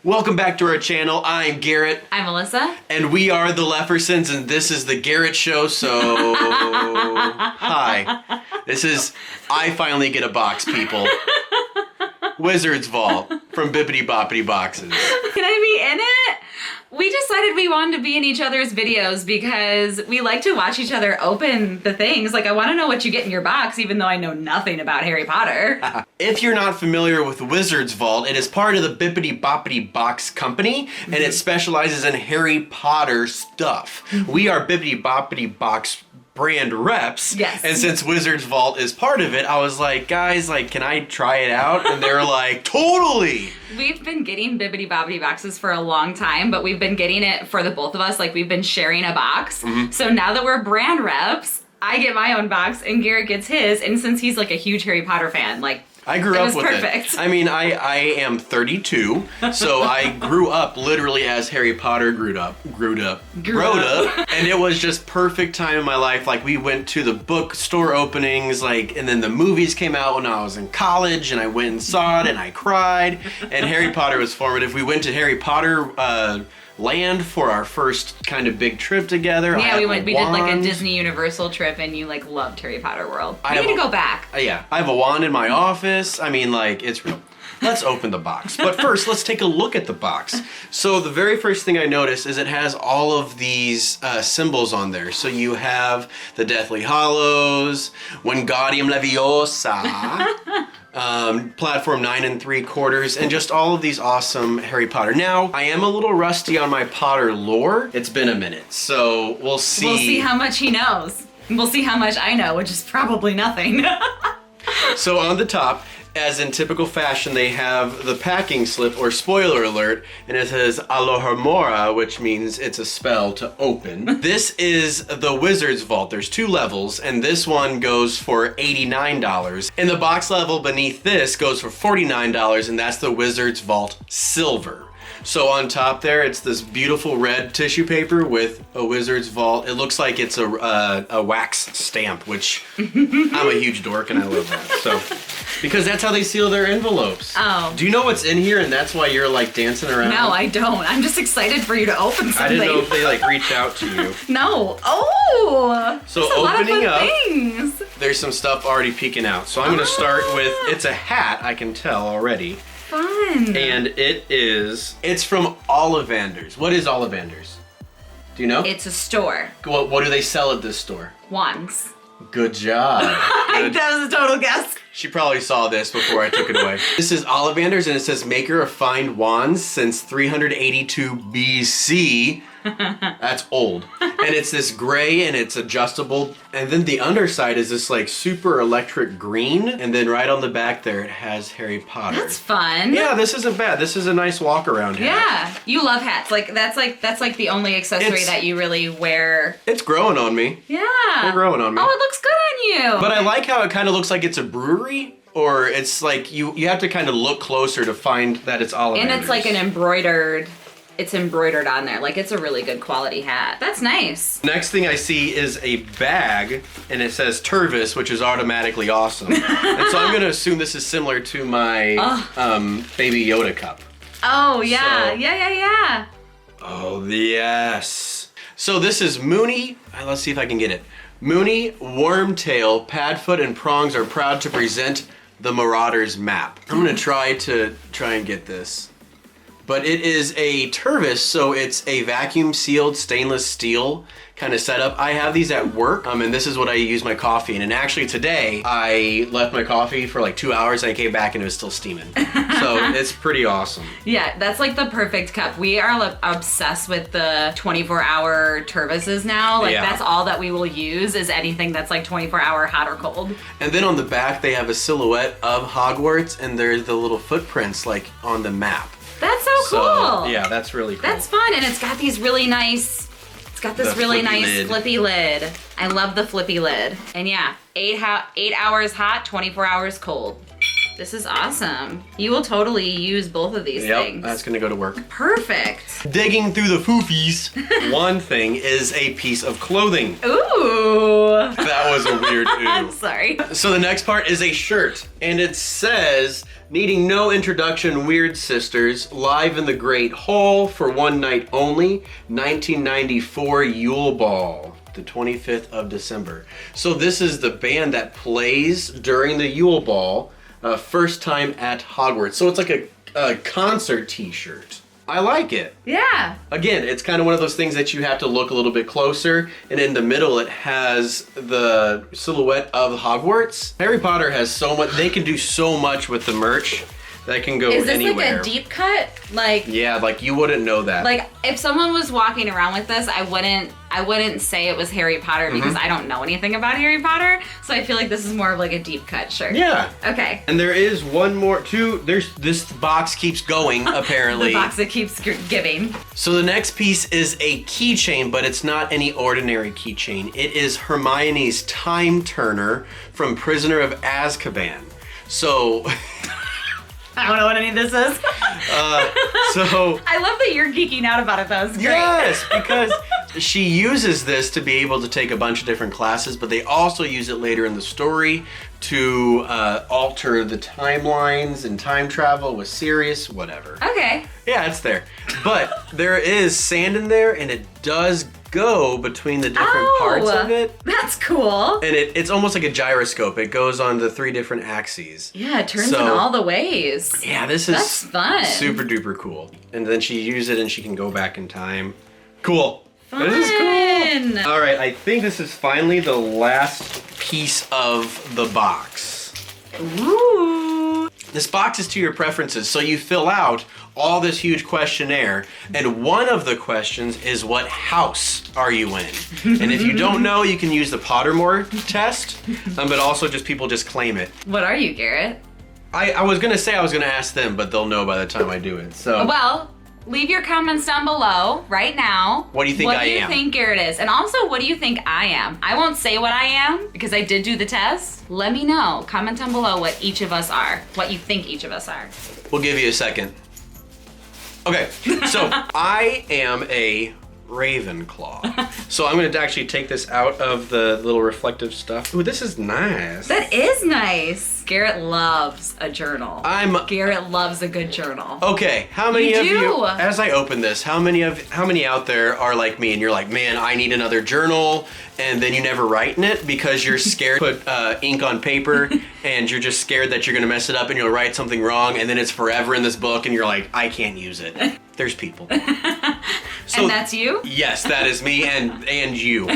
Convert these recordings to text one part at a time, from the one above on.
Welcome back to our channel. I'm Garrett. I'm Alyssa. And we are the Leffersons, and this is the Garrett Show, so... Hi. This is... I finally get a box, people. Wizard's Vault from Bippity Boppity Boxes. Can I be in it? We decided we wanted to be in each other's videos because we like to watch each other open the things. Like, I want to know what you get in your box, even though I know nothing about Harry Potter. If you're not familiar with Wizard's Vault, it is part of the Bippity Boppity Box company, and it specializes in Harry Potter stuff. We are Bippity Boppity Box brand reps. Yes. And since Wizard's Vault is part of it, I was like, guys, like, can I try it out? And they're like, totally! We've been getting Bippity Boppity Boxes for a long time, but we've been getting it for the both of us. Like, we've been sharing a box. So now that we're brand reps, I get my own box and Garrett gets his. And since he's like a huge Harry Potter fan, like, I grew up with perfect. it. I mean, I am 32, so I grew up literally as Harry Potter grew up, and it was just perfect time in my life. Like, we went to the bookstore openings, like, and then the movies came out when I was in college, and I went and saw it, and I cried, and Harry Potter was formative. We went to Harry Potter land for our first kind of big trip together. Yeah, we did like a Disney Universal trip, and you like loved Harry Potter World. We need to go back. Yeah, I have a wand in my office. I mean, like, it's real. Let's open the box. But first, let's take a look at the box. So the very first thing I noticed is it has all of these symbols on there. So you have the Deathly Hallows, Wingardium Leviosa, platform 9 3/4, and just all of these awesome Harry Potter. Now, I am a little rusty on my Potter lore. It's been a minute, so we'll see. We'll see how much he knows. We'll see how much I know, which is probably nothing. So on the top, as in typical fashion, they have the packing slip, or spoiler alert, and it says Alohomora, which means it's a spell to open. This is the Wizard's Vault. There's 2 levels, and this one goes for $89. And the box level beneath this goes for $49, and that's the Wizard's Vault Silver. So on top there, it's this beautiful red tissue paper with a Wizard's Vault. It looks like it's a wax stamp, which I'm a huge dork and I love that. So, because that's how they seal their envelopes. Oh. Do you know what's in here and that's why you're like dancing around? No, I don't. I'm just excited for you to open something. I didn't know if they like reached out to you. No. Oh! So that's a opening lot of up, fun things. there's some stuff already peeking out. So I'm gonna start with, it's a hat, I can tell already. Fun. And it's from Ollivanders. What is Ollivanders? Do you know? It's a store. What do they sell at this store? Wands. Good job. Good. That was a total guess. She probably saw this before I took it away. This is Ollivanders, and it says maker of fine wands since 382 BC. That's old. And it's this gray and it's adjustable. And then the underside is this like super electric green. And then right on the back there it has Harry Potter. That's fun. Yeah, this isn't bad. This is a nice walk around hat. Yeah. You love hats. That's like the only accessory that you really wear. It's growing on me. Yeah. They're growing on me. Oh, it looks good on you. But I like how it kind of looks like it's a brewery. Or it's like you have to kind of look closer to find that it's Ollivanders. And it's like an embroidered. It's embroidered on there. Like, it's a really good quality hat. That's nice. Next thing I see is a bag, and it says Tervis, which is automatically awesome. And so I'm gonna assume this is similar to my Baby Yoda cup. Oh, yeah. So- Yeah. Oh, yes. So this is Mooney, let's see if I can get it. Mooney, Wormtail, Padfoot, and Prongs are proud to present the Marauders map. I'm gonna try and get this. But it is a Tervis, so it's a vacuum sealed stainless steel kind of setup. I have these at work, and this is what I use my coffee in. And actually today, I left my coffee for like 2 hours, and I came back and it was still steaming. So it's pretty awesome. Yeah, that's like the perfect cup. We are obsessed with the 24-hour Tervises now. Like, that's all that we will use is anything that's like 24-hour hot or cold. And then on the back, they have a silhouette of Hogwarts, and there's the little footprints like on the map. That's so cool. Yeah, that's really cool. That's fun, and it's got these really nice. It's got this really nice flippy lid. I love the flippy lid. And yeah, 8 hours hot, 24 hours cold. This is awesome. You will totally use both of these things. Yep, that's gonna go to work. Perfect. Digging through the foofies, one thing is a piece of clothing. Ooh. Ooh. That was a weird ooh. I'm sorry. So the next part is a shirt, and it says, needing no introduction, Weird Sisters, live in the Great Hall for one night only, 1994 Yule Ball, the 25th of December. So this is the band that plays during the Yule Ball, first time at Hogwarts. So it's like a concert t-shirt. I like it. Yeah. Again, it's kind of one of those things that you have to look a little bit closer, and in the middle it has the silhouette of Hogwarts. Harry Potter has so much, they can do so much with the merch that can go anywhere. Is this like a deep cut? Like, yeah, like you wouldn't know that. Like if someone was walking around with this, I wouldn't say it was Harry Potter because I don't know anything about Harry Potter. So I feel like this is more of like a deep cut shirt. Yeah. Okay. And there is one more, this box keeps going, apparently. The box that keeps giving. So the next piece is a keychain, but it's not any ordinary keychain. It is Hermione's time turner from Prisoner of Azkaban. So... I don't know what any of this is. So I love that you're geeking out about it. That was great. yes, because she uses this to be able to take a bunch of different classes, but they also use it later in the story to alter the timelines and time travel with Sirius, whatever. Okay. Yeah, it's there. But there is sand in there, and it does go between the different parts of it. That's cool. And it's almost like a gyroscope. It goes on the 3 different axes. Yeah, it turns in all the ways. Yeah, this is That's fun. super duper cool. And then she uses it and she can go back in time. Cool. Fun. This is cool. All right, I think this is finally the last piece of the box. Ooh. This box is to your preferences, so you fill out all this huge questionnaire, and one of the questions is what house are you in? And if you don't know, you can use the Pottermore test, but also people just claim it. What are you, Garrett? I was gonna say I was gonna ask them, but they'll know by the time I do it. So well, leave your comments down below right now. What do you think I am? What do you think Garrett is? And also, what do you think I am? I won't say what I am because I did do the test. Let me know. Comment down below what each of us are. What you think each of us are. We'll give you a second. Okay, so I am a Ravenclaw. So I'm gonna actually take this out of the little reflective stuff. Ooh, this is nice. That is nice. Garrett loves a journal. Garrett loves a good journal. Okay, how many You of do. you, as I open this, how many out there are like me and you're like, man, I need another journal, and then you never write in it because you're scared to put ink on paper and you're just scared that you're gonna mess it up and you'll write something wrong and then it's forever in this book and you're like, I can't use it. There's people. So, and that's you? Yes, that is me and you.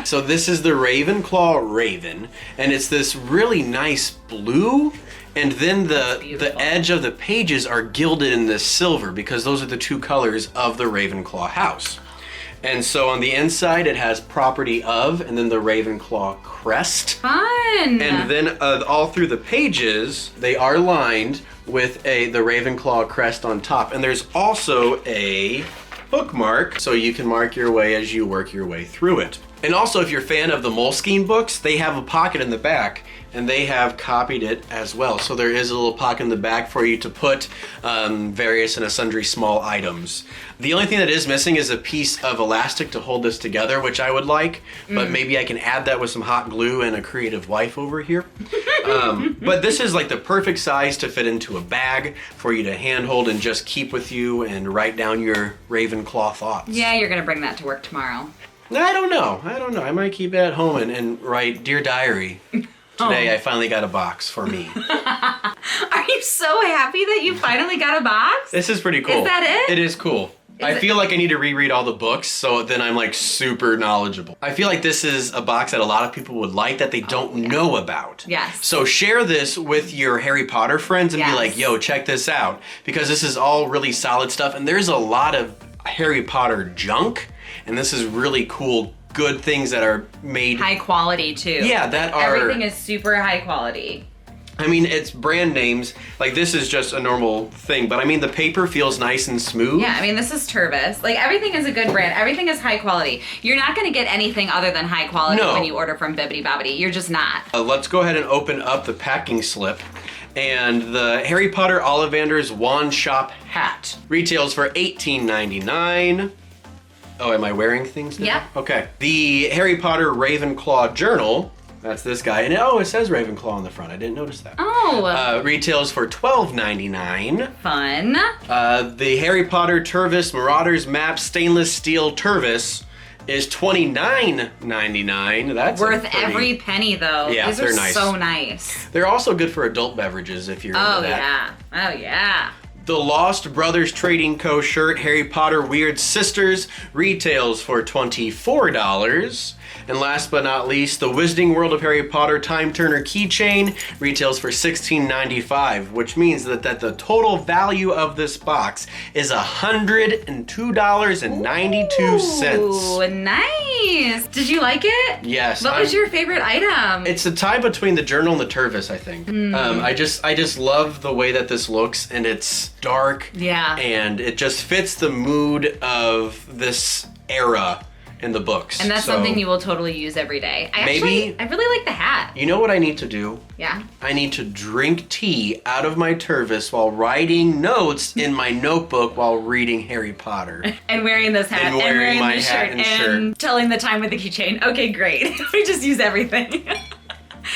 So this is the Ravenclaw Raven, and it's this really nice blue, and then the edge of the pages are gilded in this silver because those are the 2 colors of the Ravenclaw house. And so on the inside it has property of, and then the Ravenclaw crest. Fun! And then all through the pages, they are lined with the Ravenclaw crest on top. And there's also a bookmark, so you can mark your way as you work your way through it. And also, if you're a fan of the Moleskine books, they have a pocket in the back, and they have copied it as well. So there is a little pocket in the back for you to put various and sundry small items. The only thing that is missing is a piece of elastic to hold this together, which I would like, but maybe I can add that with some hot glue and a creative wife over here. But this is like the perfect size to fit into a bag for you to handhold and just keep with you and write down your Ravenclaw thoughts. Yeah, you're gonna bring that to work tomorrow. I don't know. I might keep it at home and write, Dear Diary. Today I finally got a box for me. Are you so happy that you finally got a box? This is pretty cool. Is that it? It is cool. I feel like I need to reread all the books, so then I'm like super knowledgeable. I feel like this is a box that a lot of people would like that they don't know about. Yes. So share this with your Harry Potter friends and be like, yo, check this out. Because this is all really solid stuff, and there's a lot of Harry Potter junk, and this is really cool, good things that are made. High quality too. Yeah, that are. Everything is super high quality. I mean, it's brand names. Like, this is just a normal thing, but I mean, the paper feels nice and smooth. Yeah, I mean, this is Tervis. Like, everything is a good brand. Everything is high quality. You're not gonna get anything other than high quality when you order from Bibbidi Bobbidi. You're just not. Let's go ahead and open up the packing slip. And the Harry Potter Ollivander's Wand Shop hat retails for $18.99. Oh, am I wearing things now? Yep. Okay. The Harry Potter Ravenclaw journal, that's this guy, and it says Ravenclaw on the front. I didn't notice that. Oh. Retails for $12.99. Fun. The Harry Potter Tervis Marauders Map Stainless Steel Tervis is $29.99. That's worth every penny, though. Yeah, These they're are nice. so nice. They're also good for adult beverages if you're into that. Oh yeah. The Lost Brothers Trading Co. shirt, Harry Potter Weird Sisters, retails for $24. And last but not least, the Wizarding World of Harry Potter Time Turner keychain retails for $16.95, which means that the total value of this box is $102.92. Ooh, nice. Did you like it? Yes. What was your favorite item? It's a tie between the journal and the Tervis, I think. I just love the way that this looks, and it's dark. Yeah. And it just fits the mood of this era in the books. And that's something you will totally use every day. I really like the hat. You know what I need to do? Yeah. I need to drink tea out of my Tervis while writing notes in my notebook while reading Harry Potter. And wearing this hat. And wearing my this hat shirt. and shirt. Telling the time with the keychain. Okay, great. We just use everything.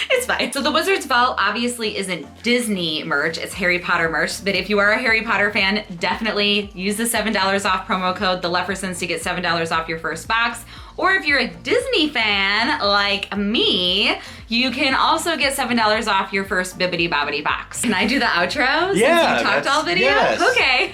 It's fine. So the Wizard's Vault obviously isn't Disney merch, it's Harry Potter merch. But if you are a Harry Potter fan, definitely use the $7 off promo code, the Leffersons, to get $7 off your first box. Or if you're a Disney fan like me, you can also get $7 off your first Bibbidi Bobbidi box. Can I do the outro? Yeah. Since you talked all video? Yes. Okay.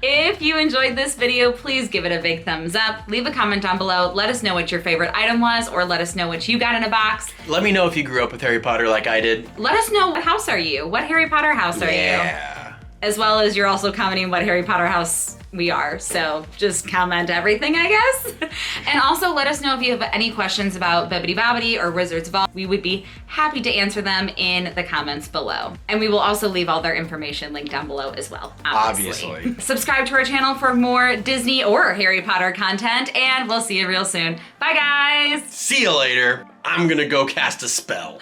If you enjoyed this video, please give it a big thumbs up. Leave a comment down below. Let us know what your favorite item was, or let us know what you got in a box. Let me know if you grew up with Harry Potter like I did. Let us know, what house are you? What Harry Potter house are you? Yeah. As well as you're also commenting what Harry Potter house we are. So just comment everything, I guess. And also let us know if you have any questions about Bibbidi Bobbidi or Wizard's Vault. We would be happy to answer them in the comments below. And we will also leave all their information linked down below as well, obviously. Subscribe to our channel for more Disney or Harry Potter content, and we'll see you real soon. Bye, guys. See you later. I'm gonna go cast a spell.